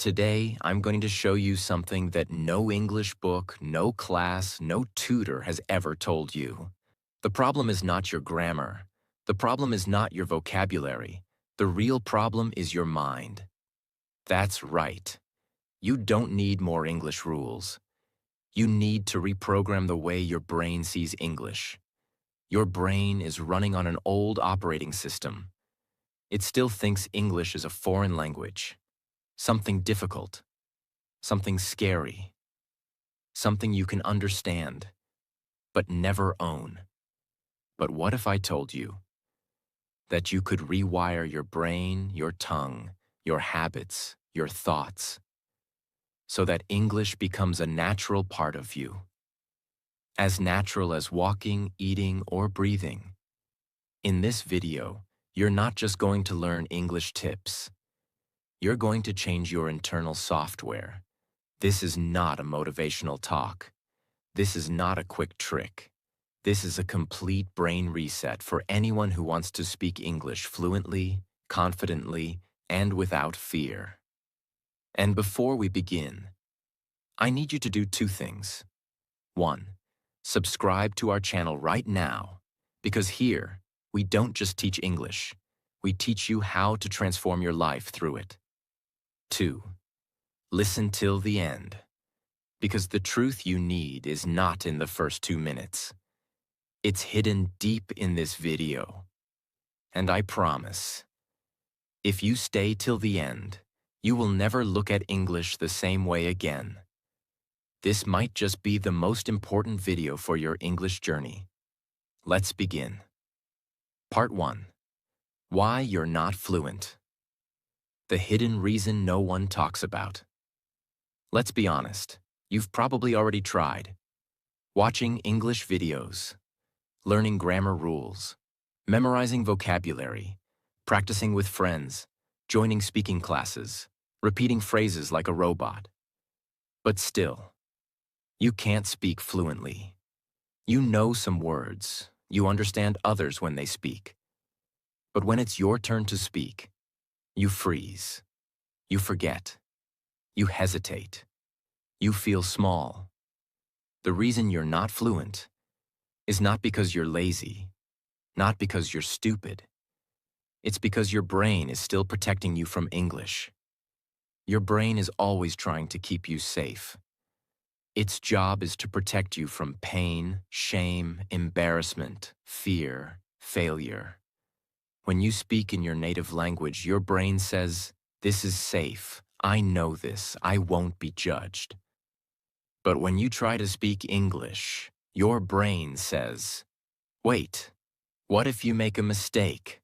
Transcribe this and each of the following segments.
Today, I'm going to show you something that no English book, no class, no tutor has ever told you. The problem is not your grammar. The problem is not your vocabulary. The real problem is your mind. That's right. You don't need more English rules. You need to reprogram the way your brain sees English. Your brain is running on an old operating system. It still thinks English is a foreign language. Something difficult, something scary, something you can understand, but never own. But what if I told you that you could rewire your brain, your tongue, your habits, your thoughts, so that English becomes a natural part of you, as natural as walking, eating, or breathing? In this video, you're not just going to learn English tips. You're going to change your internal software. This is not a motivational talk. This is not a quick trick. This is a complete brain reset for anyone who wants to speak English fluently, confidently, and without fear. And before we begin, I need you to do two things. 1. Subscribe to our channel right now, because here, we don't just teach English. We teach you how to transform your life through it. 2. Listen till the end, because the truth you need is not in the first 2 minutes. It's hidden deep in this video. And I promise, if you stay till the end, you will never look at English the same way again. This might just be the most important video for your English journey. Let's begin. Part 1. Why you're not fluent. The hidden reason no one talks about. Let's be honest, you've probably already tried. Watching English videos, learning grammar rules, memorizing vocabulary, practicing with friends, joining speaking classes, repeating phrases like a robot. But still, you can't speak fluently. You know some words, you understand others when they speak. But when it's your turn to speak, you freeze, you forget, you hesitate, you feel small. The reason you're not fluent is not because you're lazy, not because you're stupid. It's because your brain is still protecting you from English. Your brain is always trying to keep you safe. Its job is to protect you from pain, shame, embarrassment, fear, failure. When you speak in your native language, your brain says, "This is safe. I know this. I won't be judged." But when you try to speak English, your brain says, "Wait, what if you make a mistake?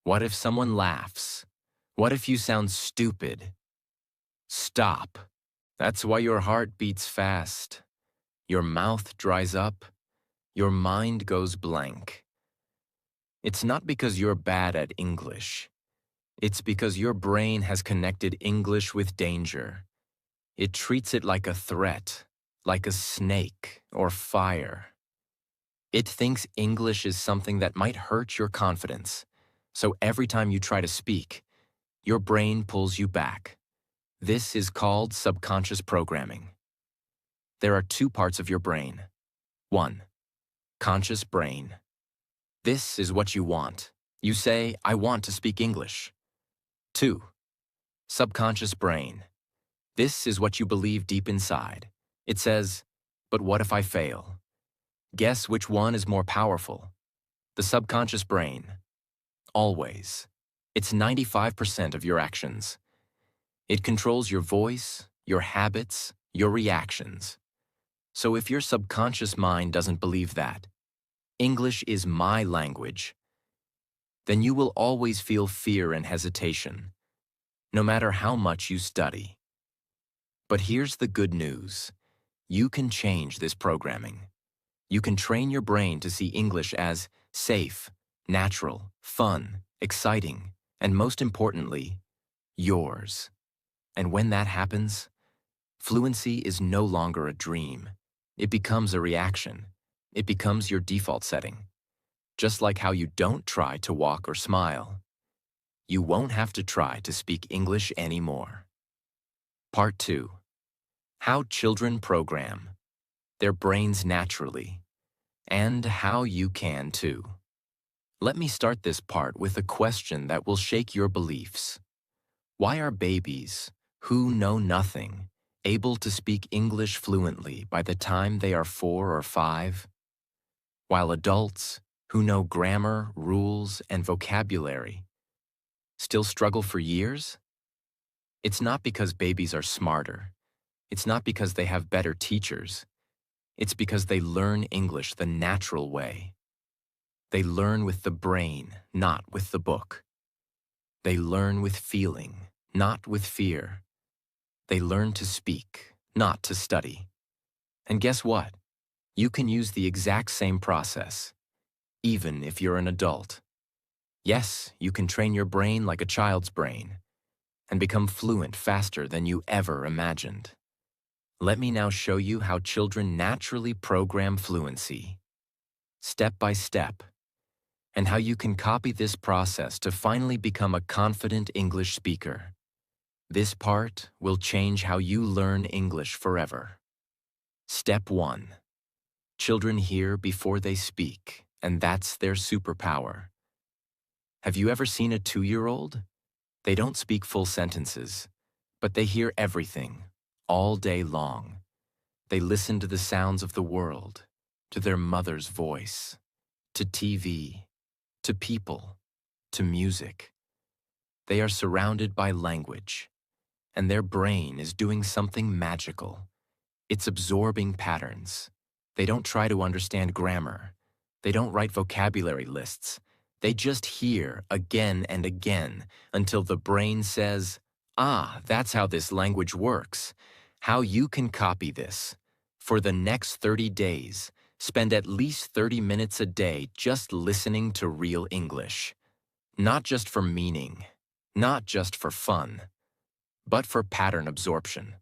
What if someone laughs? What if you sound stupid? Stop." That's why your heart beats fast, your mouth dries up, your mind goes blank. It's not because you're bad at English. It's because your brain has connected English with danger. It treats it like a threat, like a snake or fire. It thinks English is something that might hurt your confidence. So every time you try to speak, your brain pulls you back. This is called subconscious programming. There are two parts of your brain. 1. Conscious brain. This is what you want. You say, "I want to speak English." 2. Subconscious brain. This is what you believe deep inside. It says, "But what if I fail?" Guess which one is more powerful? The subconscious brain. Always. It's 95% of your actions. It controls your voice, your habits, your reactions. So if your subconscious mind doesn't believe that English is my language, then you will always feel fear and hesitation, no matter how much you study. But here's the good news. You can change this programming. You can train your brain to see English as safe, natural, fun, exciting, and most importantly, yours. And when that happens, fluency is no longer a dream. It becomes a reaction. It becomes your default setting. Just like how you don't try to walk or smile, you won't have to try to speak English anymore. Part 2. How children program their brains naturally, and how you can too. Let me start this part with a question that will shake your beliefs. Why are babies, who know nothing, able to speak English fluently by the time they are 4 or 5, while adults, who know grammar, rules, and vocabulary, still struggle for years? It's not because babies are smarter. It's not because they have better teachers. It's because they learn English the natural way. They learn with the brain, not with the book. They learn with feeling, not with fear. They learn to speak, not to study. And guess what? You can use the exact same process, even if you're an adult. Yes, you can train your brain like a child's brain and become fluent faster than you ever imagined. Let me now show you how children naturally program fluency, step by step, and how you can copy this process to finally become a confident English speaker. This part will change how you learn English forever. Step 1. Children hear before they speak, and that's their superpower. Have you ever seen a 2-year-old? They don't speak full sentences, but they hear everything, all day long. They listen to the sounds of the world, to their mother's voice, to TV, to people, to music. They are surrounded by language, and their brain is doing something magical. It's absorbing patterns. They don't try to understand grammar. They don't write vocabulary lists. They just hear again and again until the brain says, "Ah, that's how this language works." How you can copy this. For the next 30 days, spend at least 30 minutes a day just listening to real English. Not just for meaning, not just for fun, but for pattern absorption.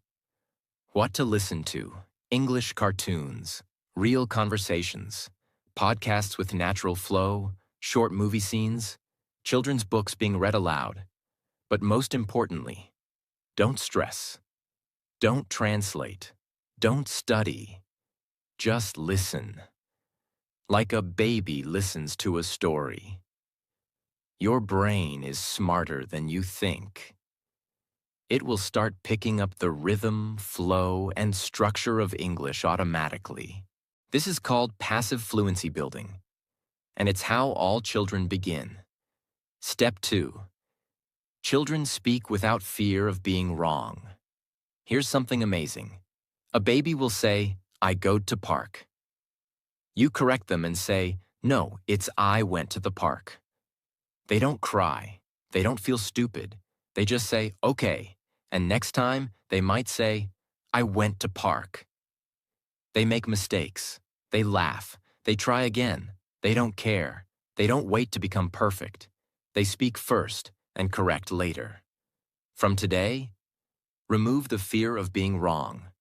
What to listen to: English cartoons, real conversations, podcasts with natural flow, short movie scenes, children's books being read aloud. But most importantly, don't stress. Don't translate. Don't study. Just listen. Like a baby listens to a story. Your brain is smarter than you think. It will start picking up the rhythm, flow, and structure of English automatically. This is called passive fluency building, and it's how all children begin. Step 2. Children speak without fear of being wrong. Here's something amazing. A baby will say, "I go to park." You correct them and say, "No, it's I went to the park." They don't cry. They don't feel stupid. They just say, "Okay." And next time, they might say, "I went to park." They make mistakes. They laugh. They try again. They don't care. They don't wait to become perfect. They speak first and correct later. From today, remove the fear of being wrong.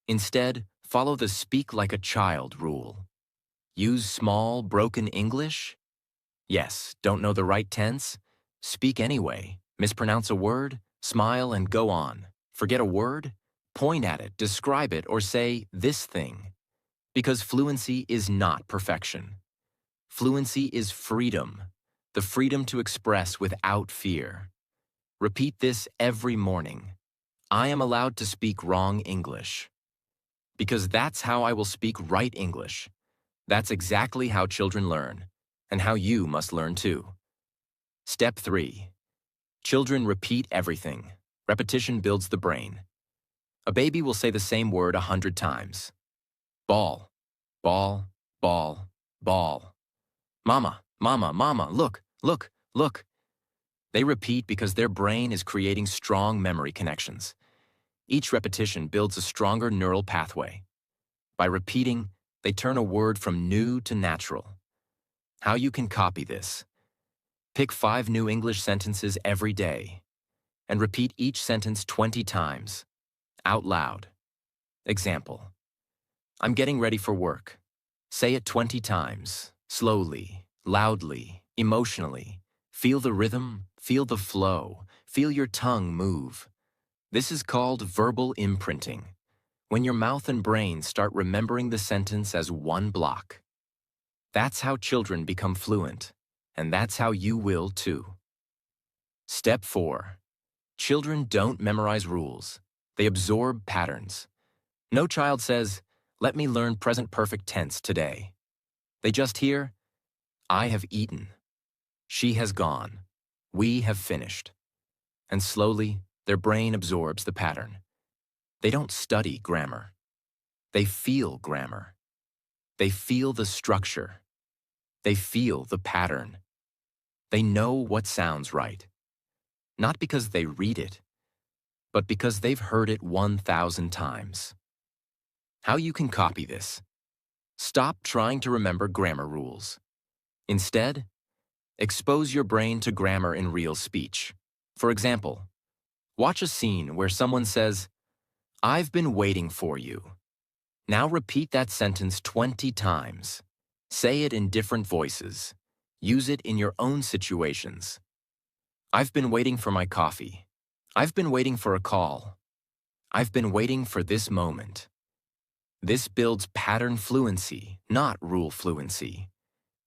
Instead, follow the speak like a child rule. Use small, broken English? Yes, don't know the right tense? Speak anyway. Mispronounce a word? Smile and go on. Forget a word? Point at it, describe it, or say this thing. Because fluency is not perfection. Fluency is freedom, the freedom to express without fear. Repeat this every morning. I am allowed to speak wrong English. Because that's how I will speak right English. That's exactly how children learn, and how you must learn too. Step 3. Children repeat everything. Repetition builds the brain. A baby will say the same word 100 times. Ball, ball, ball, ball. Mama, mama, mama, look, look, look. They repeat because their brain is creating strong memory connections. Each repetition builds a stronger neural pathway. By repeating, they turn a word from new to natural. How you can copy this: pick 5 new English sentences every day and repeat each sentence 20 times, out loud. Example: I'm getting ready for work. Say it 20 times, slowly, loudly, emotionally. Feel the rhythm, feel the flow, feel your tongue move. This is called verbal imprinting, when your mouth and brain start remembering the sentence as one block. That's how children become fluent, and that's how you will too. Step 4. Children don't memorize rules. They absorb patterns. No child says, "Let me learn present perfect tense today." They just hear, "I have eaten. She has gone. We have finished." And slowly, their brain absorbs the pattern. They don't study grammar. They feel grammar. They feel the structure. They feel the pattern. They know what sounds right. Not because they read it, but because they've heard it 1,000 times. How you can copy this? Stop trying to remember grammar rules. Instead, expose your brain to grammar in real speech. For example, watch a scene where someone says, "I've been waiting for you." Now repeat that sentence 20 times. Say it in different voices. Use it in your own situations. "I've been waiting for my coffee." "I've been waiting for a call." "I've been waiting for this moment." This builds pattern fluency, not rule fluency.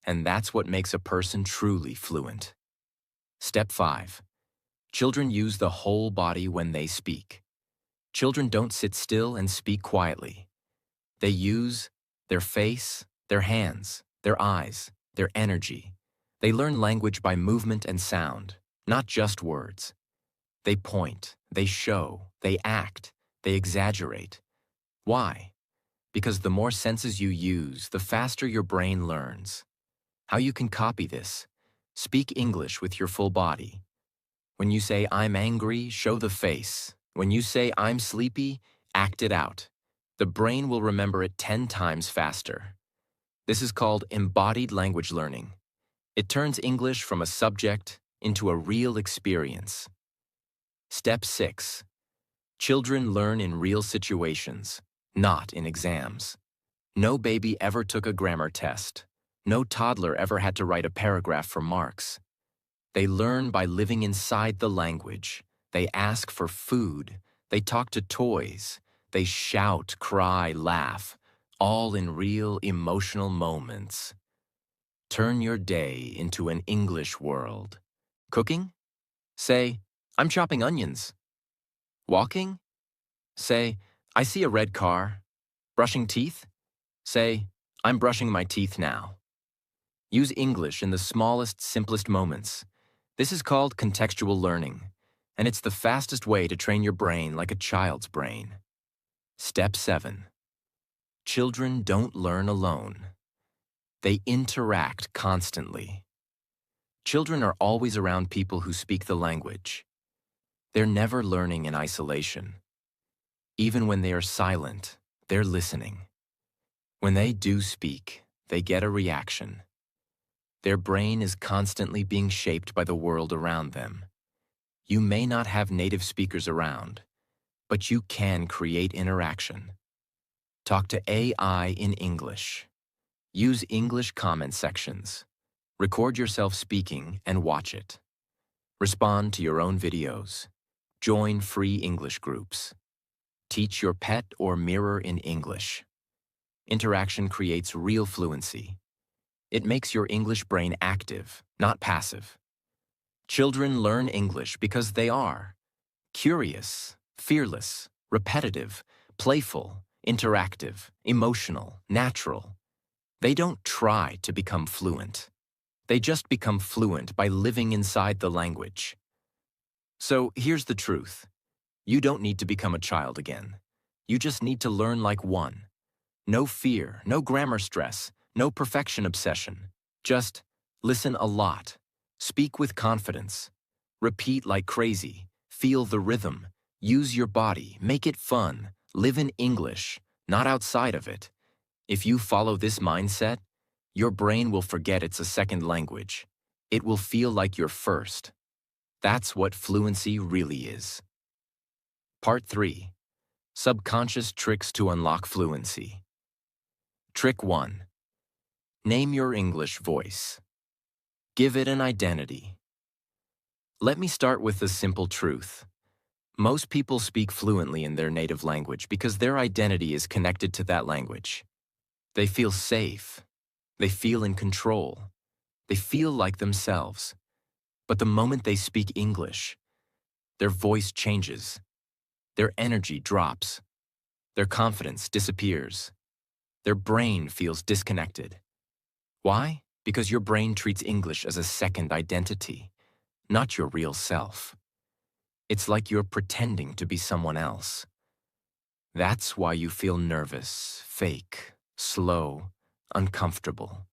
And that's what makes a person truly fluent. Step 5. Children use the whole body when they speak. Children don't sit still and speak quietly. They use their face, their hands, their eyes, their energy. They learn language by movement and sound, not just words. They point, they show, they act, they exaggerate. Why? Because the more senses you use, the faster your brain learns. How you can copy this? Speak English with your full body. When you say "I'm angry," show the face. When you say "I'm sleepy," act it out. The brain will remember it 10 times faster. This is called embodied language learning. It turns English from a subject into a real experience. Step 6. Children learn in real situations, not in exams. No baby ever took a grammar test. No toddler ever had to write a paragraph for marks. They learn by living inside the language. They ask for food. They talk to toys. They shout, cry, laugh, all in real emotional moments. Turn your day into an English world. Cooking? Say, "I'm chopping onions." Walking? Say, "I see a red car." Brushing teeth? Say, "I'm brushing my teeth now." Use English in the smallest, simplest moments. This is called contextual learning, and it's the fastest way to train your brain like a child's brain. Step 7. Children don't learn alone. They interact constantly. Children are always around people who speak the language. They're never learning in isolation. Even when they are silent, they're listening. When they do speak, they get a reaction. Their brain is constantly being shaped by the world around them. You may not have native speakers around, but you can create interaction. Talk to AI in English. Use English comment sections. Record yourself speaking and watch it. Respond to your own videos. Join free English groups. Teach your pet or mirror in English. Interaction creates real fluency. It makes your English brain active, not passive. Children learn English because they are curious, fearless, repetitive, playful, interactive, emotional, natural. They don't try to become fluent. They just become fluent by living inside the language. So here's the truth. You don't need to become a child again. You just need to learn like one. No fear, no grammar stress, no perfection obsession. Just listen a lot. Speak with confidence. Repeat like crazy. Feel the rhythm. Use your body. Make it fun. Live in English, not outside of it. If you follow this mindset, your brain will forget it's a second language. It will feel like your first. That's what fluency really is. Part 3. Subconscious tricks to unlock fluency. Trick 1. Name your English voice. Give it an identity. Let me start with the simple truth. Most people speak fluently in their native language because their identity is connected to that language. They feel safe. They feel in control. They feel like themselves. But the moment they speak English, their voice changes. Their energy drops. Their confidence disappears. Their brain feels disconnected. Why? Because your brain treats English as a second identity, not your real self. It's like you're pretending to be someone else. That's why you feel nervous, fake, slow, uncomfortable.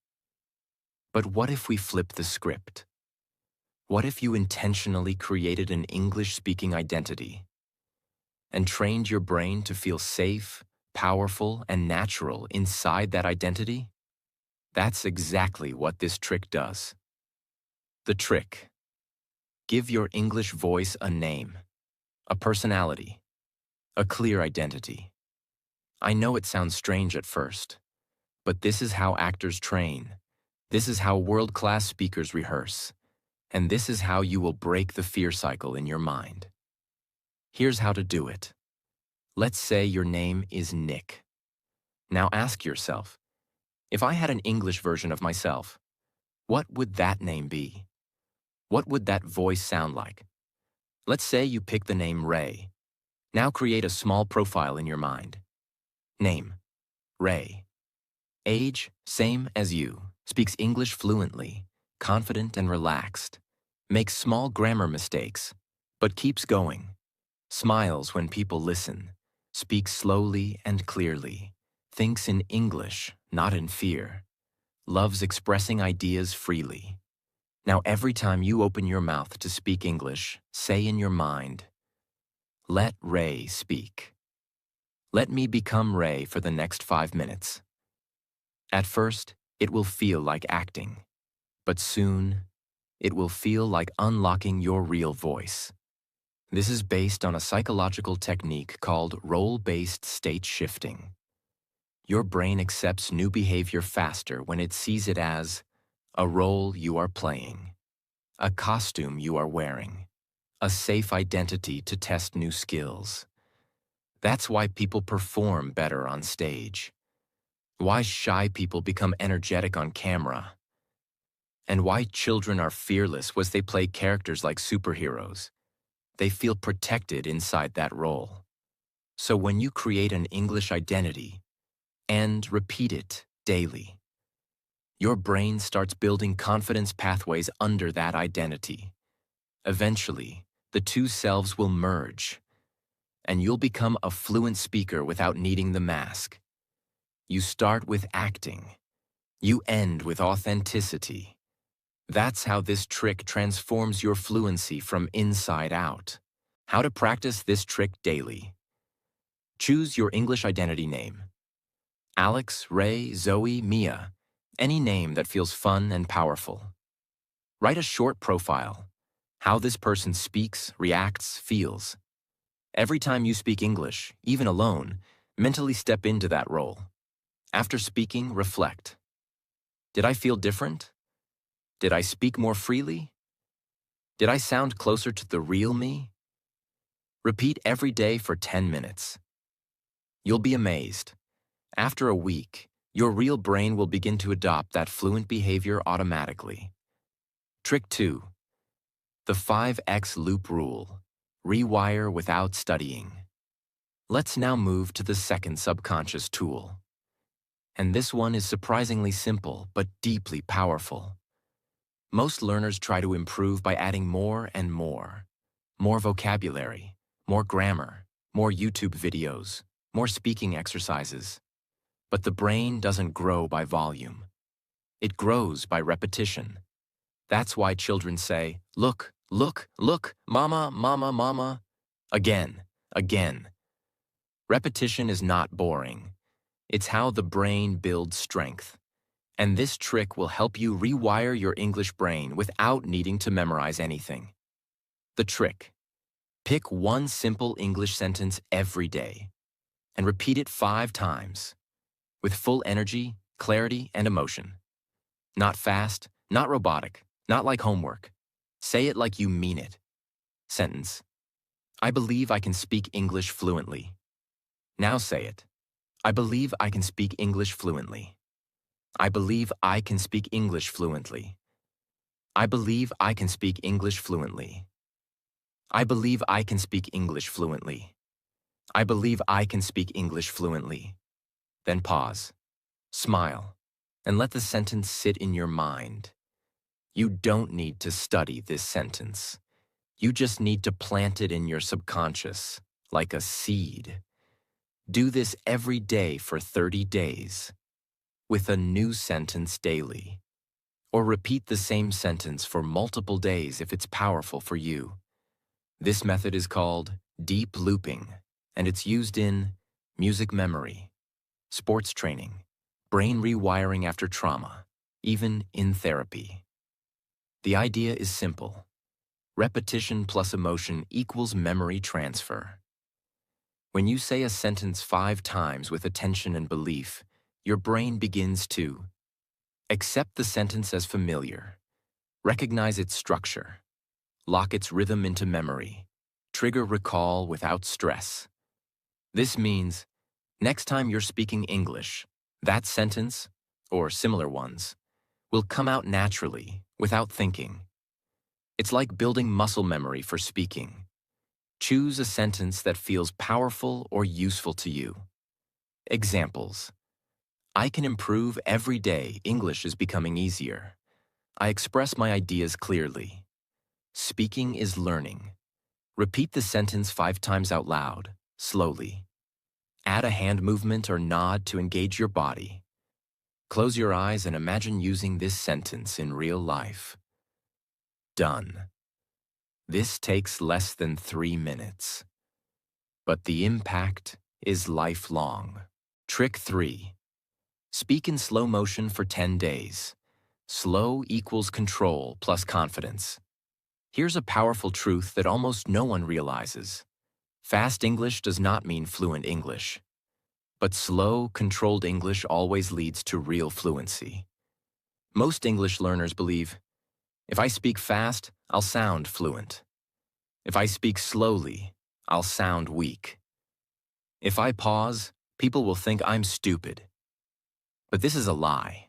But what if we flip the script? What if you intentionally created an English-speaking identity and trained your brain to feel safe, powerful, and natural inside that identity? That's exactly what this trick does. The trick: give your English voice a name, a personality, a clear identity. I know it sounds strange at first, but this is how actors train. This is how world-class speakers rehearse. And this is how you will break the fear cycle in your mind. Here's how to do it. Let's say your name is Nick. Now ask yourself, if I had an English version of myself, what would that name be? What would that voice sound like? Let's say you pick the name Ray. Now create a small profile in your mind. Name: Ray. Age: same as you. Speaks English fluently, confident and relaxed. Makes small grammar mistakes, but keeps going. Smiles when people listen. Speaks slowly and clearly. Thinks in English, not in fear. Loves expressing ideas freely. Now every time you open your mouth to speak English, say in your mind, "Let Ray speak. Let me become Ray for the next 5 minutes." At first, it will feel like acting, but soon, it will feel like unlocking your real voice. This is based on a psychological technique called role-based state shifting. Your brain accepts new behavior faster when it sees it as a role you are playing, a costume you are wearing, a safe identity to test new skills. That's why people perform better on stage, why shy people become energetic on camera, and why children are fearless as they play characters like superheroes. They feel protected inside that role. So when you create an English identity and repeat it daily, your brain starts building confidence pathways under that identity. Eventually, the two selves will merge, and you'll become a fluent speaker without needing the mask. You start with acting. You end with authenticity. That's how this trick transforms your fluency from inside out. How to practice this trick daily. Choose your English identity name. Alex, Ray, Zoe, Mia. Any name that feels fun and powerful. Write a short profile. How this person speaks, reacts, feels. Every time you speak English, even alone, mentally step into that role. After speaking, reflect. Did I feel different? Did I speak more freely? Did I sound closer to the real me? Repeat every day for 10 minutes. You'll be amazed. After a week, your real brain will begin to adopt that fluent behavior automatically. Trick 2. The 5x loop rule. Rewire without studying. Let's now move to the second subconscious tool. And this one is surprisingly simple but deeply powerful. Most learners try to improve by adding more and more. More vocabulary, more grammar, more YouTube videos, more speaking exercises. But the brain doesn't grow by volume. It grows by repetition. That's why children say, "Look, look, look, mama, mama, mama," again, again. Repetition is not boring. It's how the brain builds strength. And this trick will help you rewire your English brain without needing to memorize anything. The trick: pick one simple English sentence every day and repeat it 5 times with full energy, clarity, and emotion. Not fast, not robotic, not like homework. Say it like you mean it. Sentence: I believe I can speak English fluently. Now say it. I believe I can speak English fluently. I believe I can speak English fluently. I believe I can speak English fluently. I believe I can speak English fluently. I believe I can speak English fluently. Then pause, smile, and let the sentence sit in your mind. You don't need to study this sentence. You just need to plant it in your subconscious, like a seed. Do this every day for 30 days, with a new sentence daily. Or repeat the same sentence for multiple days if it's powerful for you. This method is called deep looping, and it's used in music memory, sports training, brain rewiring after trauma, even in therapy. The idea is simple. Repetition plus emotion equals memory transfer. When you say a sentence 5 times with attention and belief, your brain begins to accept the sentence as familiar, recognize its structure, lock its rhythm into memory, trigger recall without stress. This means, next time you're speaking English, that sentence, or similar ones, will come out naturally, without thinking. It's like building muscle memory for speaking. Choose a sentence that feels powerful or useful to you. Examples. I can improve every day. English is becoming easier. I express my ideas clearly. Speaking is learning. Repeat the sentence 5 times out loud, slowly. Add a hand movement or nod to engage your body. Close your eyes and imagine using this sentence in real life. Done. This takes less than 3 minutes. But the impact is lifelong. Trick 3. Speak in slow motion for 10 days. Slow equals control plus confidence. Here's a powerful truth that almost no one realizes. Fast English does not mean fluent English. But slow, controlled English always leads to real fluency. Most English learners believe, if I speak fast, I'll sound fluent. If I speak slowly, I'll sound weak. If I pause, people will think I'm stupid. But this is a lie.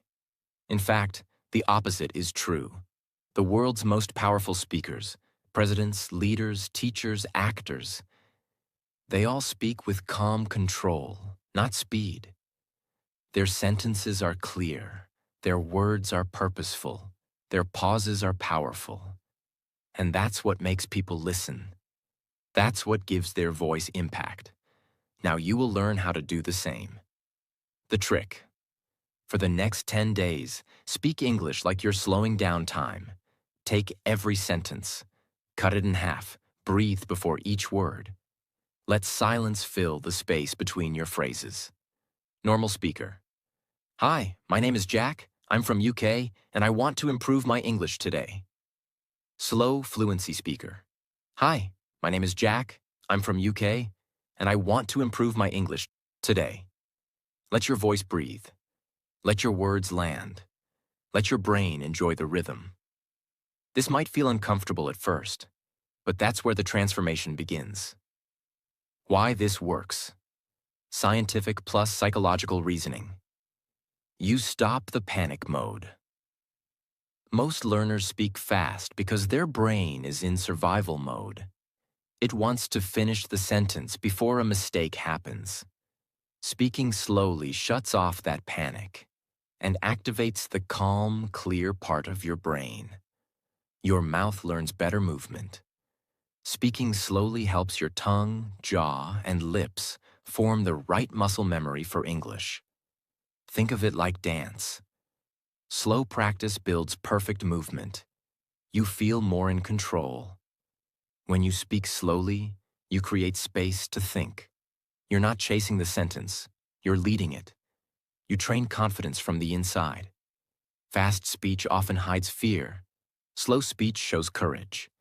In fact, the opposite is true. The world's most powerful speakers, presidents, leaders, teachers, actors, they all speak with calm control, not speed. Their sentences are clear, their words are purposeful, their pauses are powerful. And that's what makes people listen. That's what gives their voice impact. Now you will learn how to do the same. The trick. For the next 10 days, speak English like you're slowing down time. Take every sentence. Cut it in half. Breathe before each word. Let silence fill the space between your phrases. Normal speaker. Hi, my name is Jack. I'm from UK, and I want to improve my English today. Slow fluency speaker. Hi, my name is Jack. I'm from UK, and I want to improve my English today. Let your voice breathe. Let your words land. Let your brain enjoy the rhythm. This might feel uncomfortable at first, but that's where the transformation begins. Why this works. Scientific plus psychological reasoning. You stop the panic mode. Most learners speak fast because their brain is in survival mode. It wants to finish the sentence before a mistake happens. Speaking slowly shuts off that panic and activates the calm, clear part of your brain. Your mouth learns better movement. Speaking slowly helps your tongue, jaw, and lips form the right muscle memory for English. Think of it like dance. Slow practice builds perfect movement. You feel more in control. When you speak slowly, you create space to think. You're not chasing the sentence, you're leading it. You train confidence from the inside. Fast speech often hides fear. Slow speech shows courage.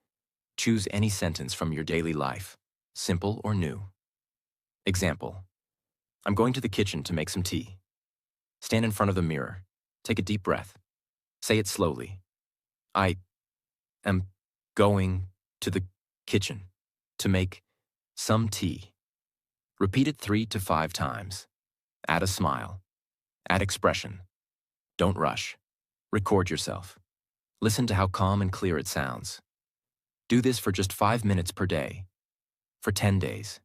Choose any sentence from your daily life, simple or new. Example. I'm going to the kitchen to make some tea. Stand in front of the mirror. Take a deep breath. Say it slowly. I am going to the kitchen to make some tea. Repeat it 3 to 5 times. Add a smile. Add expression. Don't rush. Record yourself. Listen to how calm and clear it sounds. Do this for just 5 minutes per day. For 10 days.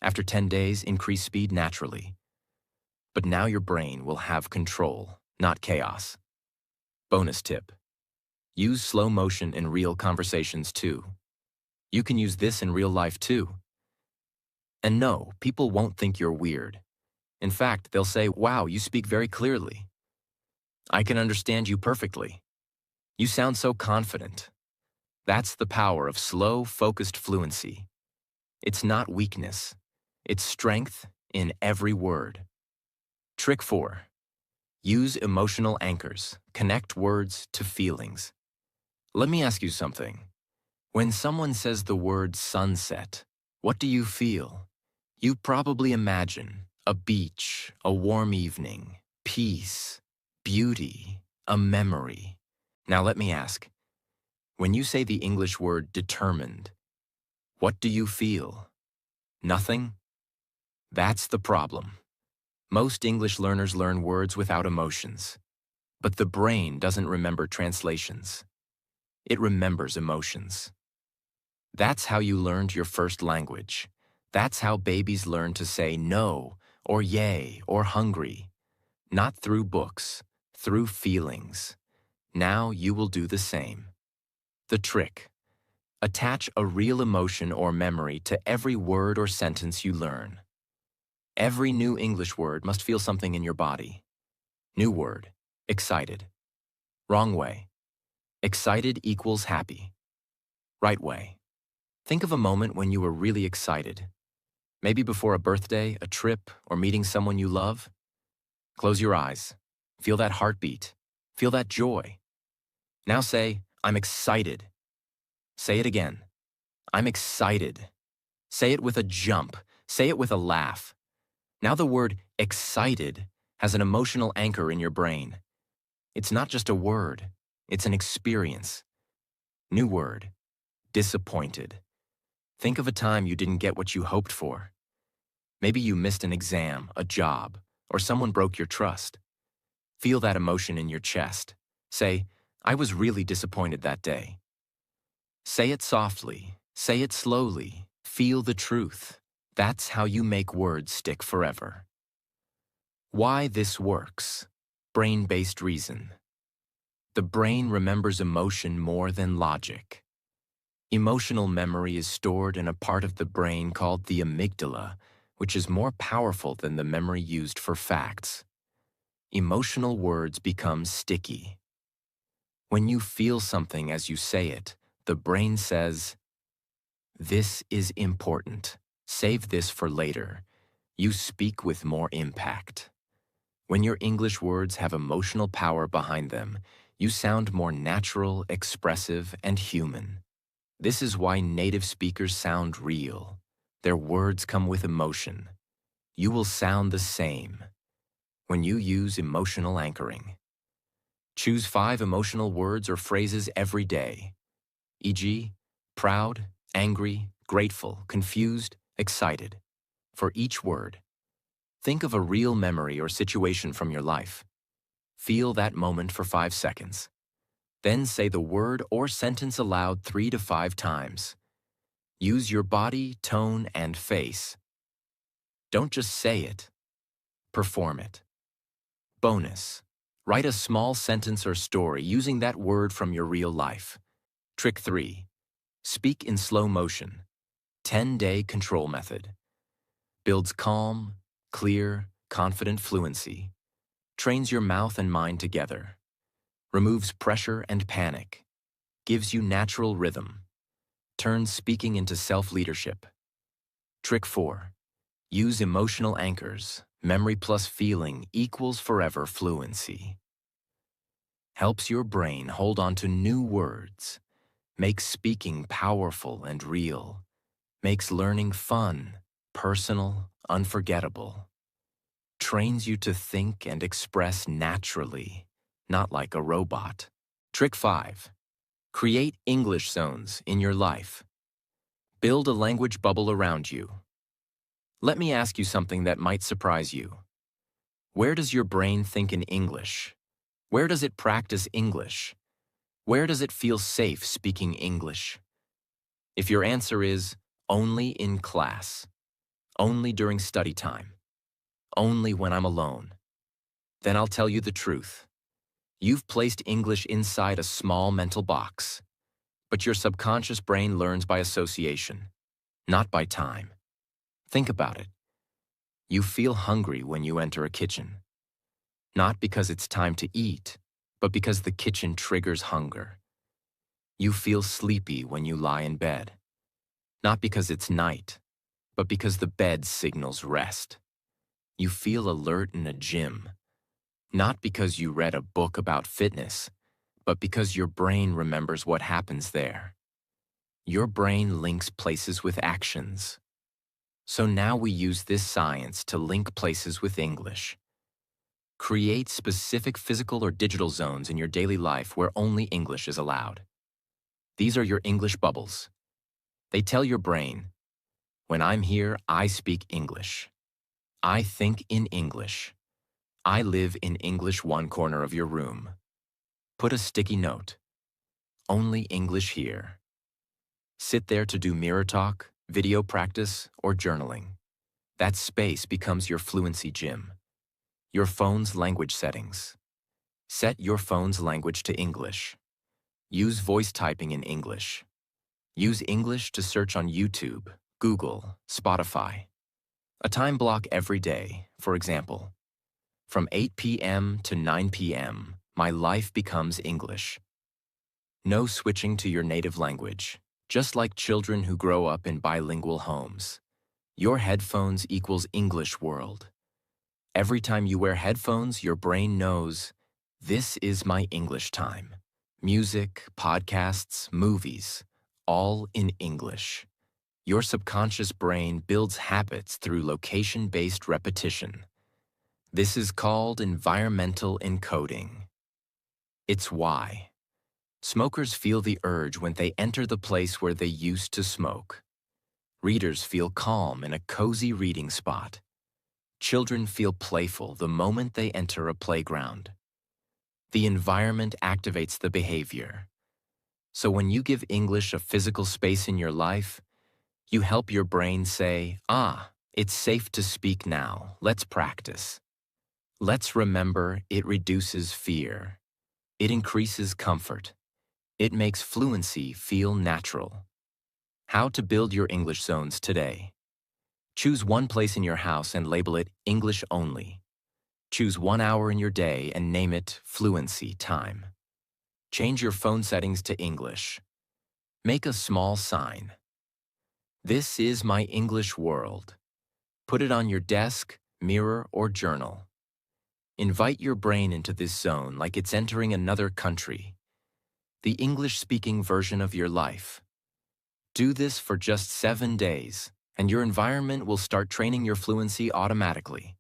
After 10 days, increase speed naturally. But now your brain will have control, not chaos. Bonus tip. Use slow motion in real conversations too. You can use this in real life too. And no, people won't think you're weird. In fact, they'll say, "Wow, you speak very clearly. I can understand you perfectly. You sound so confident." That's the power of slow, focused fluency. It's not weakness. It's strength in every word. Trick 4. Use emotional anchors. Connect words to feelings. Let me ask you something. When someone says the word sunset, what do you feel? You probably imagine a beach, a warm evening, peace, beauty, a memory. Now let me ask, when you say the English word determined, what do you feel? Nothing? That's the problem. Most English learners learn words without emotions. But the brain doesn't remember translations. It remembers emotions. That's how you learned your first language. That's how babies learn to say no, or yay, or hungry. Not through books, through feelings. Now you will do the same. The trick. Attach a real emotion or memory to every word or sentence you learn. Every new English word must feel something in your body. New word, excited. Wrong way. Excited equals happy. Right way. Think of a moment when you were really excited. Maybe before a birthday, a trip, or meeting someone you love. Close your eyes. Feel that heartbeat. Feel that joy. Now say, "I'm excited." Say it again. "I'm excited." Say it with a jump. Say it with a laugh. Now the word excited has an emotional anchor in your brain. It's not just a word. It's an experience. New word. Disappointed. Think of a time you didn't get what you hoped for. Maybe you missed an exam, a job, or someone broke your trust. Feel that emotion in your chest. Say, "I was really disappointed that day." Say it softly. Say it slowly. Feel the truth. That's how you make words stick forever. Why this works. Brain-based reason. The brain remembers emotion more than logic. Emotional memory is stored in a part of the brain called the amygdala, which is more powerful than the memory used for facts. Emotional words become sticky. When you feel something as you say it, the brain says, "This is important. Save this for later." You speak with more impact. When your English words have emotional power behind them, you sound more natural, expressive, and human. This is why native speakers sound real. Their words come with emotion. You will sound the same when you use emotional anchoring. Choose 5 emotional words or phrases every day, e.g., proud, angry, grateful, confused, excited. For each word, think of a real memory or situation from your life. Feel that moment for 5 seconds. Then say the word or sentence aloud 3 to 5 times. Use your body, tone, and face. Don't just say it. Perform it. Bonus. Write a small sentence or story using that word from your real life. Trick 3. Speak in slow motion. 10-day control method. Builds calm, clear, confident fluency. Trains your mouth and mind together. Removes pressure and panic. Gives you natural rhythm. Turns speaking into self-leadership. Trick 4. Use emotional anchors. Memory plus feeling equals forever fluency. Helps your brain hold on to new words. Makes speaking powerful and real. Makes learning fun, personal, unforgettable. Trains you to think and express naturally, not like a robot. Trick 5. Create English zones in your life. Build a language bubble around you. Let me ask you something that might surprise you. Where does your brain think in English? Where does it practice English? Where does it feel safe speaking English? If your answer is only in class, only during study time, only when I'm alone, then I'll tell you the truth. You've placed English inside a small mental box, but your subconscious brain learns by association, not by time. Think about it. You feel hungry when you enter a kitchen, not because it's time to eat, but because the kitchen triggers hunger. You feel sleepy when you lie in bed, not because it's night, but because the bed signals rest. You feel alert in a gym, not because you read a book about fitness, but because your brain remembers what happens there. Your brain links places with actions. So now we use this science to link places with English. Create specific physical or digital zones in your daily life where only English is allowed. These are your English bubbles. They tell your brain, when I'm here, I speak English. I think in English. I live in English one corner of your room. Put a sticky note. Only English here. Sit there to do mirror talk, video practice, or journaling. That space becomes your fluency gym. Your phone's language settings. Set your phone's language to English. Use voice typing in English. Use English to search on YouTube, Google, Spotify. A time block every day, for example. From 8 p.m. to 9 p.m., my life becomes English. No switching to your native language, just like children who grow up in bilingual homes. Your headphones equals English world. Every time you wear headphones, your brain knows, this is my English time. Music, podcasts, movies, all in English. Your subconscious brain builds habits through location-based repetition. This is called environmental encoding. It's why smokers feel the urge when they enter the place where they used to smoke. Readers feel calm in a cozy reading spot. Children feel playful the moment they enter a playground. The environment activates the behavior. So when you give English a physical space in your life, you help your brain say, it's safe to speak now, let's practice. Let's remember it reduces fear. It increases comfort. It makes fluency feel natural. How to build your English zones today. Choose one place in your house and label it English only. Choose 1 hour in your day and name it Fluency Time. Change your phone settings to English. Make a small sign. This is my English world. Put it on your desk, mirror, or journal. Invite your brain into this zone like it's entering another country. The English-speaking version of your life. Do this for just 7 days, and your environment will start training your fluency automatically.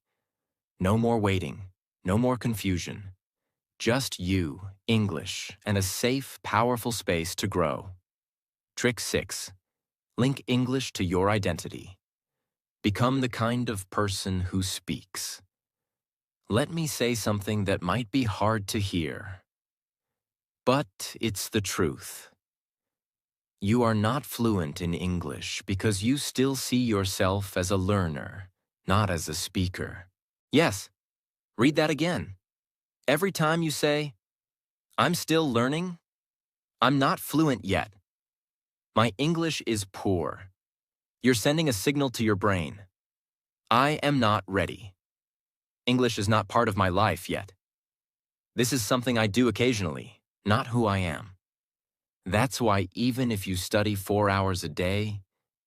No more waiting, no more confusion. Just you, English, and a safe, powerful space to grow. Trick 6. Link English to your identity. Become the kind of person who speaks. Let me say something that might be hard to hear. But it's the truth. You are not fluent in English because you still see yourself as a learner, not as a speaker. Yes, read that again. Every time you say, I'm still learning, I'm not fluent yet. My English is poor. You're sending a signal to your brain. I am not ready. English is not part of my life yet. This is something I do occasionally, not who I am. That's why even if you study 4 hours a day,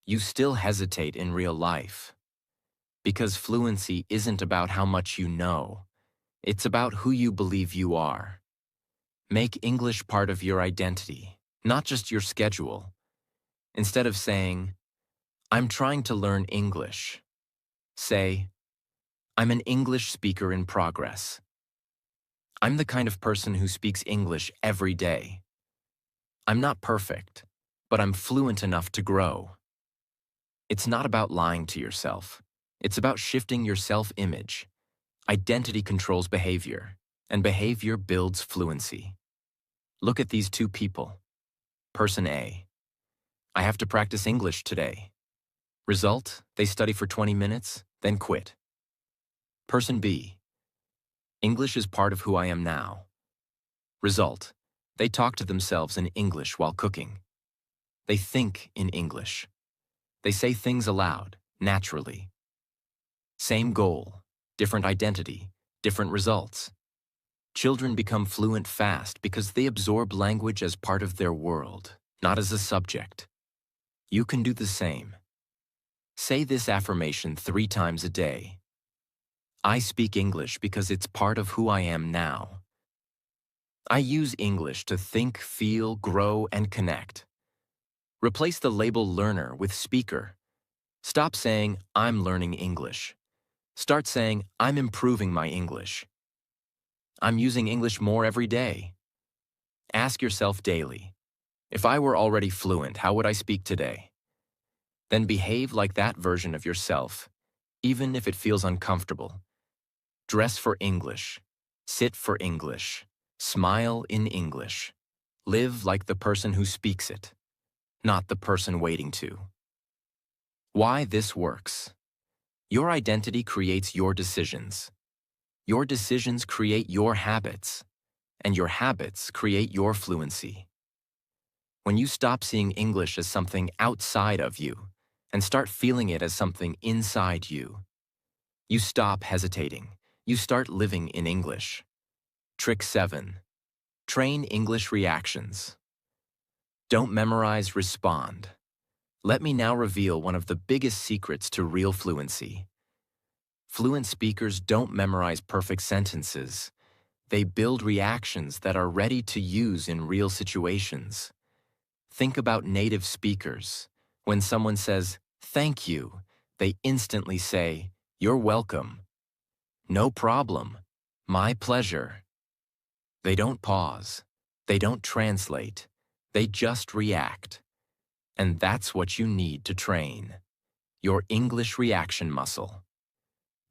you still hesitate in real life. Because fluency isn't about how much you know. It's about who you believe you are. Make English part of your identity, not just your schedule. Instead of saying, I'm trying to learn English, say, I'm an English speaker in progress. I'm the kind of person who speaks English every day. I'm not perfect, but I'm fluent enough to grow. It's not about lying to yourself. It's about shifting your self-image. Identity controls behavior, and behavior builds fluency. Look at these two people. Person A. I have to practice English today. Result, they study for 20 minutes, then quit. Person B. English is part of who I am now. Result, they talk to themselves in English while cooking. They think in English. They say things aloud, naturally. Same goal, different identity, different results. Children become fluent fast because they absorb language as part of their world, not as a subject. You can do the same. Say this affirmation 3 times a day. I speak English because it's part of who I am now. I use English to think, feel, grow, and connect. Replace the label learner with speaker. Stop saying, I'm learning English. Start saying, I'm improving my English. I'm using English more every day. Ask yourself daily, if I were already fluent, how would I speak today? Then behave like that version of yourself, even if it feels uncomfortable. Dress for English. Sit for English. Smile in English. Live like the person who speaks it, not the person waiting to. Why this works? Your identity creates your decisions. Your decisions create your habits, and your habits create your fluency. When you stop seeing English as something outside of you and start feeling it as something inside you, you stop hesitating. You start living in English. Trick 7. Train English reactions. Don't memorize, respond. Let me now reveal one of the biggest secrets to real fluency. Fluent speakers don't memorize perfect sentences. They build reactions that are ready to use in real situations. Think about native speakers. When someone says, "Thank you," they instantly say, "You're welcome." "No problem." "My pleasure." They don't pause. They don't translate. They just react. And that's what you need to train. Your English reaction muscle.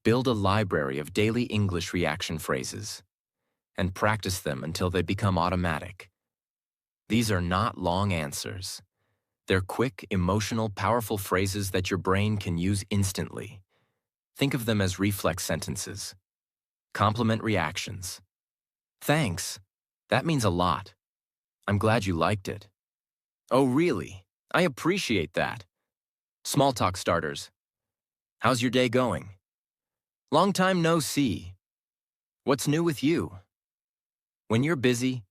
Build a library of daily English reaction phrases and practice them until they become automatic. These are not long answers. They're quick, emotional, powerful phrases that your brain can use instantly. Think of them as reflex sentences. Compliment reactions. Thanks. That means a lot. I'm glad you liked it. Oh, really? I appreciate that. Small talk starters. How's your day going? Long time no see. What's new with you? When you're busy,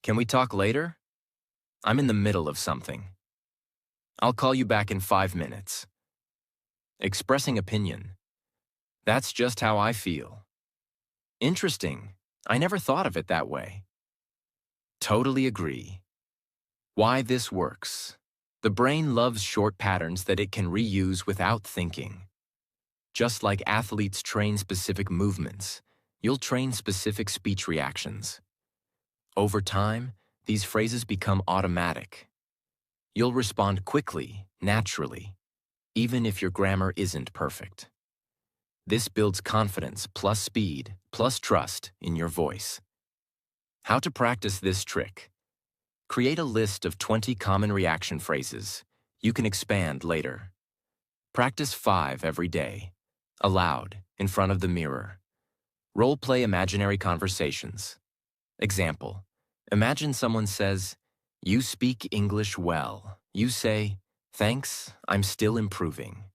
can we talk later? I'm in the middle of something. I'll call you back in 5 minutes. Expressing opinion. That's just how I feel. Interesting. I never thought of it that way. Totally agree. Why this works. The brain loves short patterns that it can reuse without thinking. Just like athletes train specific movements, you'll train specific speech reactions. Over time, these phrases become automatic. You'll respond quickly, naturally, even if your grammar isn't perfect. This builds confidence plus speed plus trust in your voice. How to practice this trick. Create a list of 20 common reaction phrases. You can expand later. Practice 5 every day, aloud, in front of the mirror. Role-play imaginary conversations. Example, imagine someone says, "You speak English well." You say, "Thanks, I'm still improving."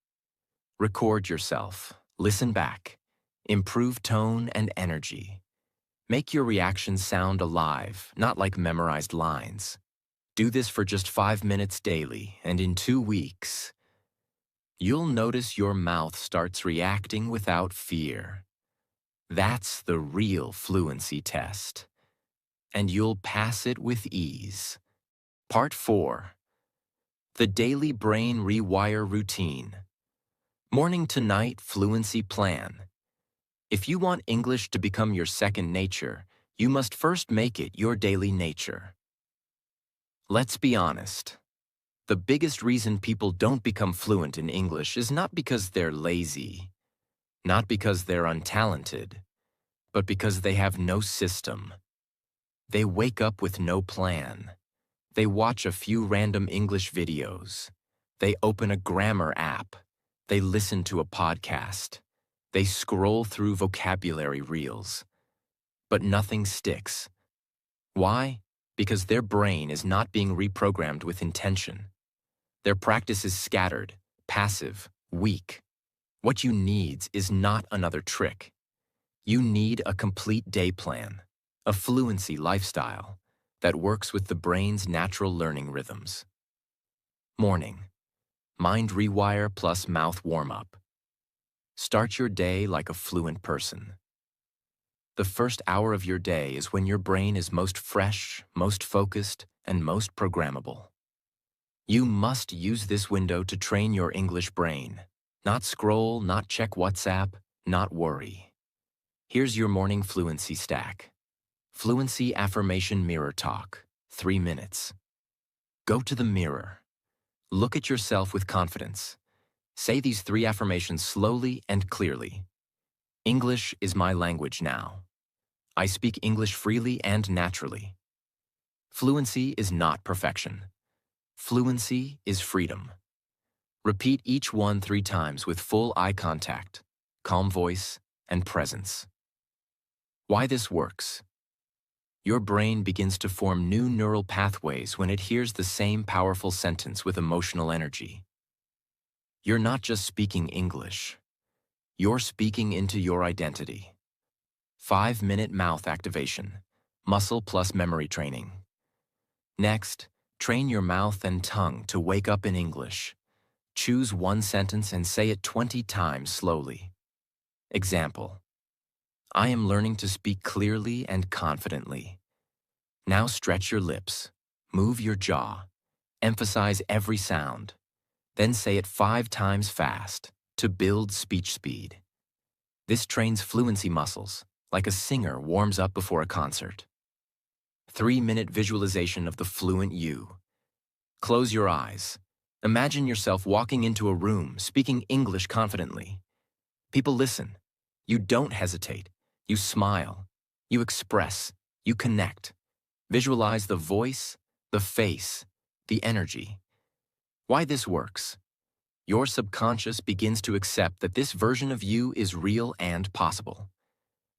Record yourself. Listen back. Improve tone and energy. Make your reactions sound alive, not like memorized lines. Do this for just 5 minutes daily, and in 2 weeks, you'll notice your mouth starts reacting without fear. That's the real fluency test. And you'll pass it with ease. Part 4. The Daily Brain Rewire Routine. Morning to night fluency plan. If you want English to become your second nature, you must first make it your daily nature. Let's be honest. The biggest reason people don't become fluent in English is not because they're lazy, not because they're untalented, but because they have no system. They wake up with no plan. They watch a few random English videos. They open a grammar app. They listen to a podcast. They scroll through vocabulary reels. But nothing sticks. Why? Because their brain is not being reprogrammed with intention. Their practice is scattered, passive, weak. What you need is not another trick. You need a complete day plan, a fluency lifestyle that works with the brain's natural learning rhythms. Morning. Mind rewire plus mouth warm-up. Start your day like a fluent person. The first hour of your day is when your brain is most fresh, most focused, and most programmable. You must use this window to train your English brain. Not scroll, not check WhatsApp, not worry. Here's your morning fluency stack. Fluency affirmation mirror talk, 3 minutes. Go to the mirror. Look at yourself with confidence. Say these 3 affirmations slowly and clearly. English is my language now. I speak English freely and naturally. Fluency is not perfection. Fluency is freedom. Repeat each one 3 times with full eye contact, calm voice, and presence. Why this works? Your brain begins to form new neural pathways when it hears the same powerful sentence with emotional energy. You're not just speaking English. You're speaking into your identity. 5-minute mouth activation, muscle plus memory training. Next, train your mouth and tongue to wake up in English. Choose one sentence and say it 20 times slowly. Example: I am learning to speak clearly and confidently. Now stretch your lips, move your jaw, emphasize every sound. Then say it 5 times fast to build speech speed. This trains fluency muscles, like a singer warms up before a concert. 3-minute visualization of the fluent you. Close your eyes. Imagine yourself walking into a room, speaking English confidently. People listen. You don't hesitate. You smile. You express. You connect. Visualize the voice, the face, the energy. Why this works? Your subconscious begins to accept that this version of you is real and possible.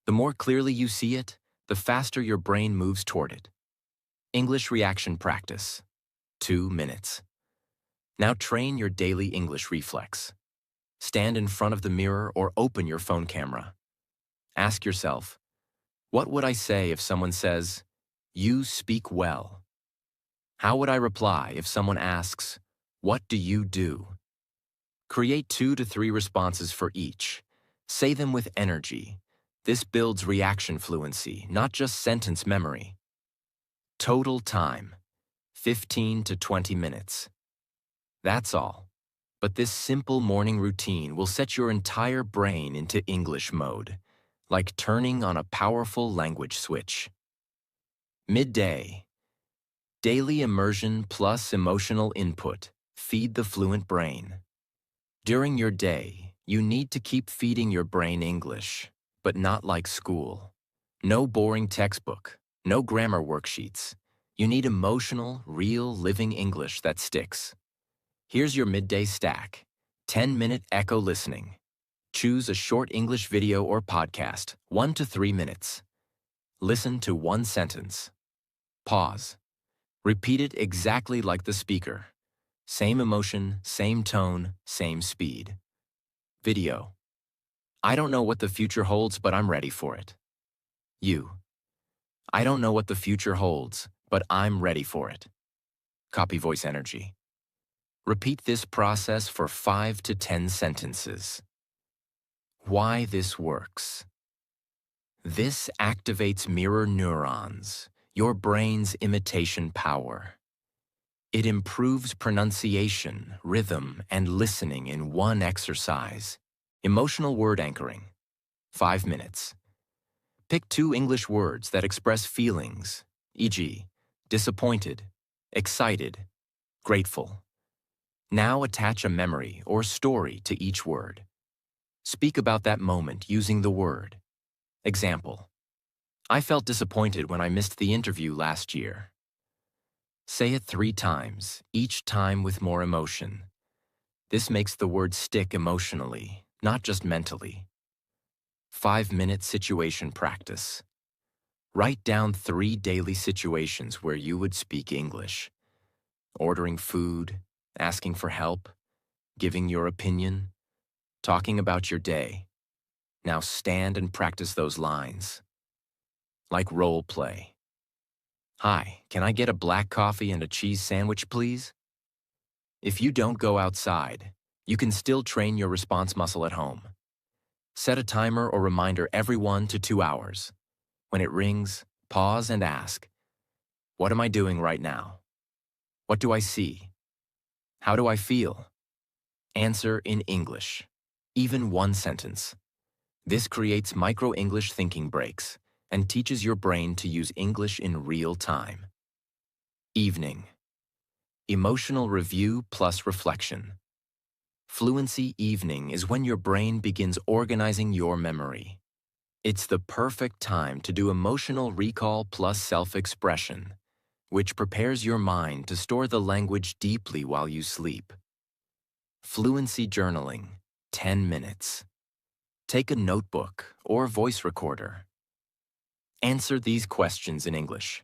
The more clearly you see it, the faster your brain moves toward it. English reaction practice. 2 minutes. Now train your daily English reflex. Stand in front of the mirror or open your phone camera. Ask yourself, what would I say if someone says, "You speak well"? How would I reply if someone asks, "What do you do?" Create 2 to 3 responses for each. Say them with energy. This builds reaction fluency, not just sentence memory. Total time, 15 to 20 minutes. That's all. But this simple morning routine will set your entire brain into English mode, like turning on a powerful language switch. Midday. Daily immersion plus emotional input. Feed the fluent brain. During your day, you need to keep feeding your brain English, but not like school. No boring textbook, no grammar worksheets. You need emotional, real, living English that sticks. Here's your midday stack. 10-minute echo listening. Choose a short English video or podcast, 1 to 3 minutes. Listen to one sentence. Pause. Repeat it exactly like the speaker. Same emotion, same tone, same speed. Video. I don't know what the future holds, but I'm ready for it. You. I don't know what the future holds, but I'm ready for it. Copy voice energy. Repeat this process for 5 to 10 sentences. Why this works? This activates mirror neurons, your brain's imitation power. It improves pronunciation, rhythm, and listening in one exercise. Emotional word anchoring. 5 minutes. Pick 2 English words that express feelings, e.g., disappointed, excited, grateful. Now attach a memory or story to each word. Speak about that moment using the word. Example: I felt disappointed when I missed the interview last year. Say it 3 times, each time with more emotion. This makes the word stick emotionally, not just mentally. 5-minute situation practice. Write down 3 daily situations where you would speak English. Ordering food, asking for help, giving your opinion, talking about your day. Now stand and practice those lines. Like role play. Hi, can I get a black coffee and a cheese sandwich, please? If you don't go outside, you can still train your response muscle at home. Set a timer or reminder every 1 to 2 hours. When it rings, pause and ask, what am I doing right now? What do I see? How do I feel? Answer in English, even 1 sentence. This creates micro-English thinking breaks and teaches your brain to use English in real time. Evening. Emotional review plus reflection. Fluency evening is when your brain begins organizing your memory. It's the perfect time to do emotional recall plus self-expression, which prepares your mind to store the language deeply while you sleep. Fluency journaling, 10 minutes. Take a notebook or voice recorder. Answer these questions in English.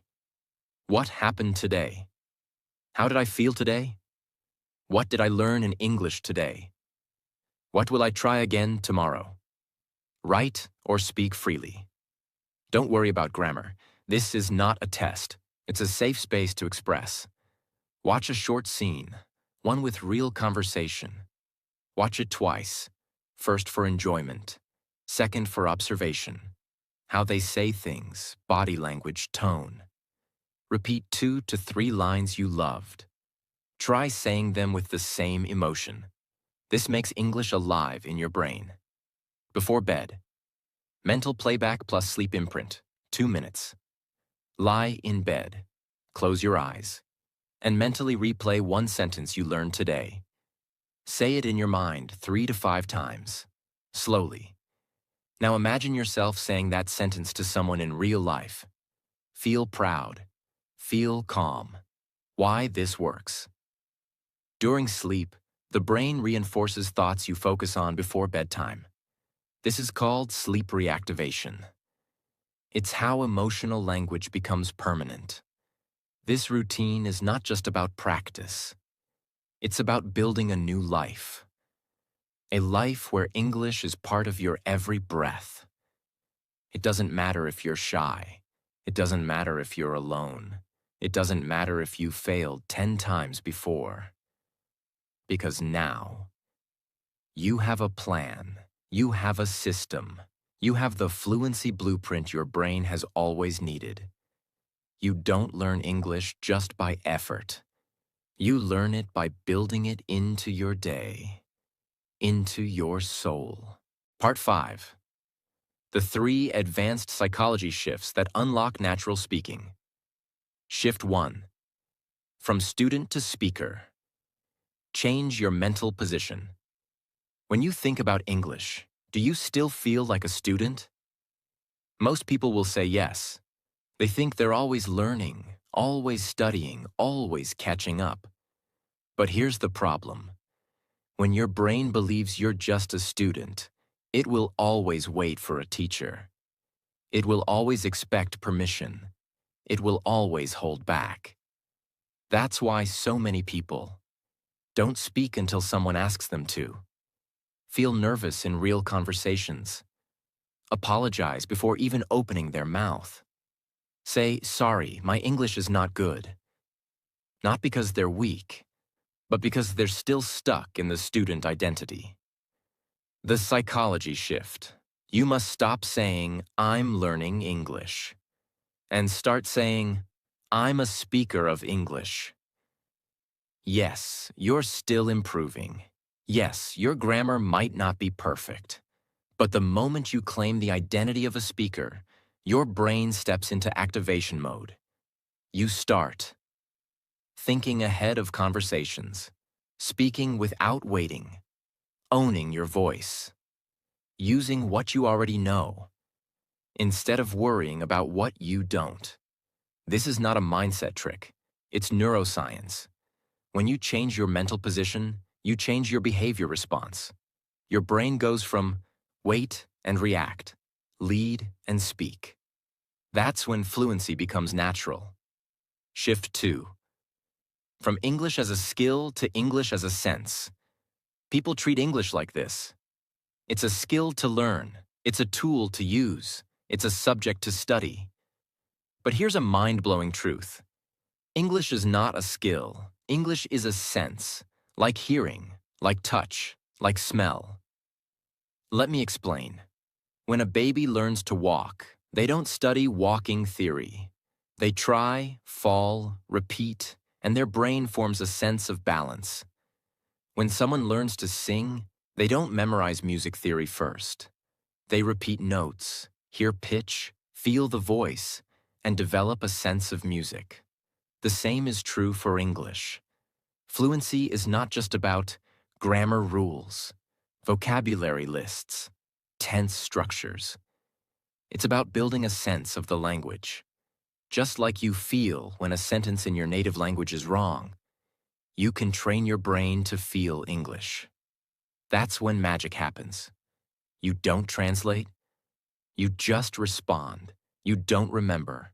What happened today? How did I feel today? What did I learn in English today? What will I try again tomorrow? Write or speak freely. Don't worry about grammar. This is not a test. It's a safe space to express. Watch a short scene, one with real conversation. Watch it twice. First for enjoyment, second for observation. How they say things, body language, tone. Repeat 2 to 3 lines you loved. Try saying them with the same emotion. This makes English alive in your brain. Before bed. Mental playback plus sleep imprint, 2 minutes. Lie in bed. Close your eyes. And mentally replay 1 sentence you learned today. Say it in your mind 3 to 5 times. Slowly. Now imagine yourself saying that sentence to someone in real life. Feel proud. Feel calm. Why this works. During sleep, the brain reinforces thoughts you focus on before bedtime. This is called sleep reactivation. It's how emotional language becomes permanent. This routine is not just about practice. It's about building a new life. A life where English is part of your every breath. It doesn't matter if you're shy. It doesn't matter if you're alone. It doesn't matter if you failed 10 times before. Because now, you have a plan. You have a system. You have the fluency blueprint your brain has always needed. You don't learn English just by effort. You learn it by building it into your day. Into your soul. Part 5. The 3 advanced psychology shifts that unlock natural speaking. Shift 1. From student to speaker. Change your mental position. When you think about English, do you still feel like a student? Most people will say yes. They think they're always learning, always studying, always catching up. But here's the problem. When your brain believes you're just a student, it will always wait for a teacher. It will always expect permission. It will always hold back. That's why so many people don't speak until someone asks them to. Feel nervous in real conversations. Apologize before even opening their mouth. Say, sorry, my English is not good. Not because they're weak, but because they're still stuck in the student identity. The psychology shift. You must stop saying, I'm learning English, and start saying, I'm a speaker of English. Yes, you're still improving. Yes, your grammar might not be perfect. But the moment you claim the identity of a speaker, your brain steps into activation mode. You start thinking ahead of conversations, speaking without waiting, owning your voice, using what you already know, instead of worrying about what you don't. This is not a mindset trick. It's neuroscience. When you change your mental position, you change your behavior response. Your brain goes from wait and react, lead and speak. That's when fluency becomes natural. Shift 2. From English as a skill to English as a sense. People treat English like this. It's a skill to learn. It's a tool to use. It's a subject to study. But here's a mind-blowing truth. English is not a skill. English is a sense, like hearing, like touch, like smell. Let me explain. When a baby learns to walk, they don't study walking theory. They try, fall, repeat, and their brain forms a sense of balance. When someone learns to sing, they don't memorize music theory first. They repeat notes, hear pitch, feel the voice, and develop a sense of music. The same is true for English. Fluency is not just about grammar rules, vocabulary lists, tense structures. It's about building a sense of the language. Just like you feel when a sentence in your native language is wrong, you can train your brain to feel English. That's when magic happens. You don't translate. You just respond. You don't remember.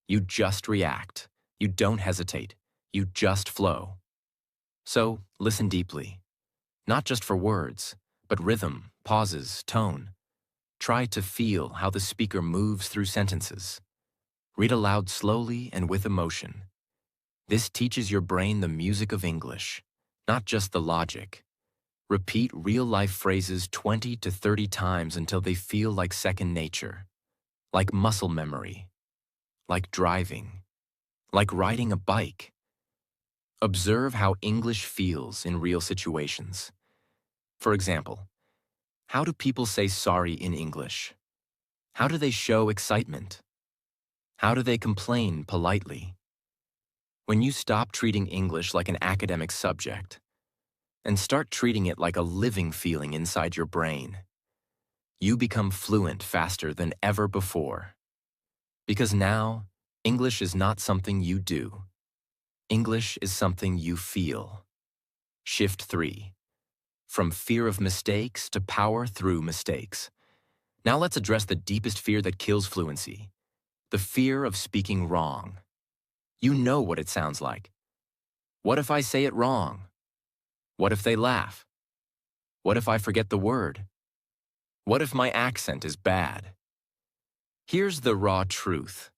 You just react. You don't hesitate. You just flow. So, listen deeply. Not just for words, but rhythm, pauses, tone. Try to feel how the speaker moves through sentences. Read aloud slowly and with emotion. This teaches your brain the music of English, not just the logic. Repeat real-life phrases 20 to 30 times until they feel like second nature, like muscle memory, like driving, like riding a bike. Observe how English feels in real situations. For example, how do people say sorry in English? How do they show excitement? How do they complain politely? When you stop treating English like an academic subject and start treating it like a living feeling inside your brain, you become fluent faster than ever before. Because now, English is not something you do. English is something you feel. Shift 3. From fear of mistakes to power through mistakes. Now let's address the deepest fear that kills fluency. The fear of speaking wrong. You know what it sounds like. What if I say it wrong? What if they laugh? What if I forget the word? What if my accent is bad? Here's the raw truth.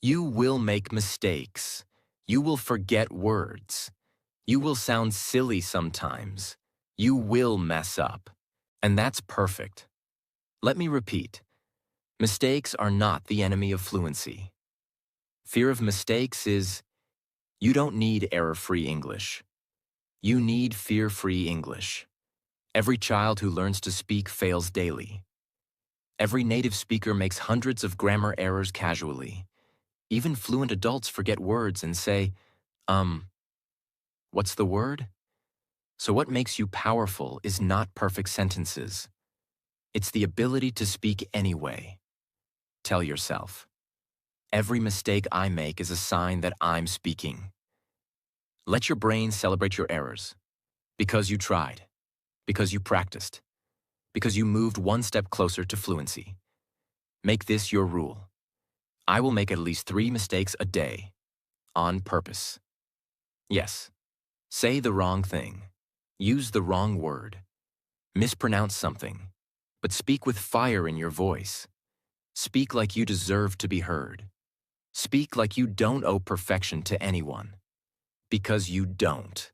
You will make mistakes. You will forget words. You will sound silly sometimes. You will mess up. And that's perfect. Let me repeat. Mistakes are not the enemy of fluency. Fear of mistakes is, you don't need error-free English. You need fear-free English. Every child who learns to speak fails daily. Every native speaker makes hundreds of grammar errors casually. Even fluent adults forget words and say, what's the word? So what makes you powerful is not perfect sentences. It's the ability to speak anyway. Tell yourself, every mistake I make is a sign that I'm speaking. Let your brain celebrate your errors. Because you tried. Because you practiced. Because you moved one step closer to fluency. Make this your rule. I will make at least 3 mistakes a day. On purpose. Yes. Say the wrong thing. Use the wrong word. Mispronounce something. But speak with fire in your voice. Speak like you deserve to be heard. Speak like you don't owe perfection to anyone. Because you don't.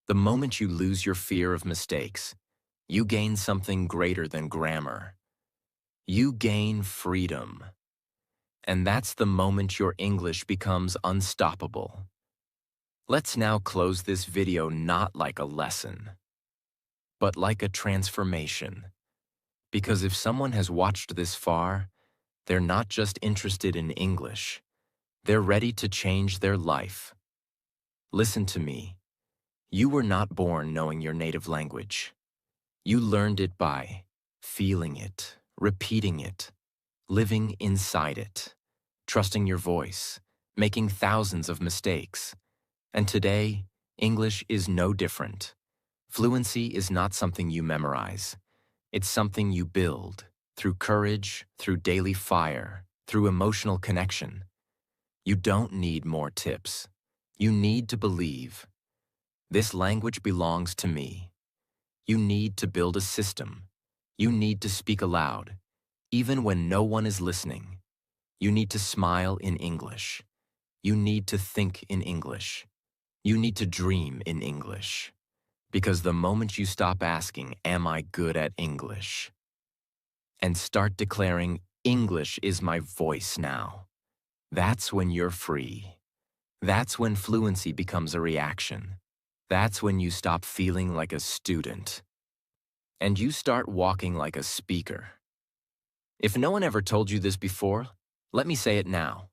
The moment you lose your fear of mistakes, you gain something greater than grammar. You gain freedom. And that's the moment your English becomes unstoppable. Let's now close this video not like a lesson, but like a transformation. Because if someone has watched this far, they're not just interested in English. They're ready to change their life. Listen to me. You were not born knowing your native language. You learned it by feeling it, repeating it, living inside it, trusting your voice, making thousands of mistakes. And today, English is no different. Fluency is not something you memorize. It's something you build through courage, through daily fire, through emotional connection. You don't need more tips. You need to believe. This language belongs to me. You need to build a system. You need to speak aloud, even when no one is listening. You need to smile in English. You need to think in English. You need to dream in English. Because the moment you stop asking, "Am I good at English?" and start declaring, "English is my voice now," that's when you're free. That's when fluency becomes a reaction. That's when you stop feeling like a student and you start walking like a speaker. If no one ever told you this before, let me say it now.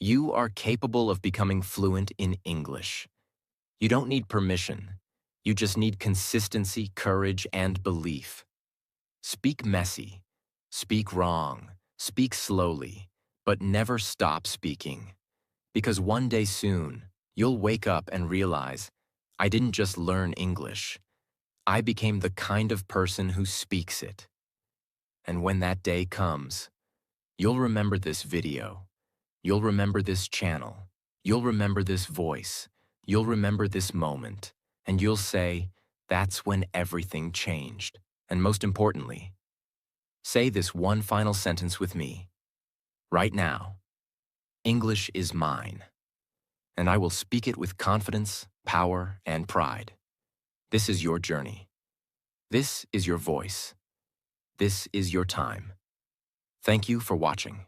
You are capable of becoming fluent in English. You don't need permission. You just need consistency, courage, and belief. Speak messy, speak wrong, speak slowly, but never stop speaking. Because one day soon, you'll wake up and realize, I didn't just learn English. I became the kind of person who speaks it. And when that day comes, you'll remember this video. You'll remember this channel. You'll remember this voice. You'll remember this moment. And you'll say, that's when everything changed. And most importantly, say this one final sentence with me. Right now, English is mine. And I will speak it with confidence, power, and pride. This is your journey. This is your voice. This is your time. Thank you for watching.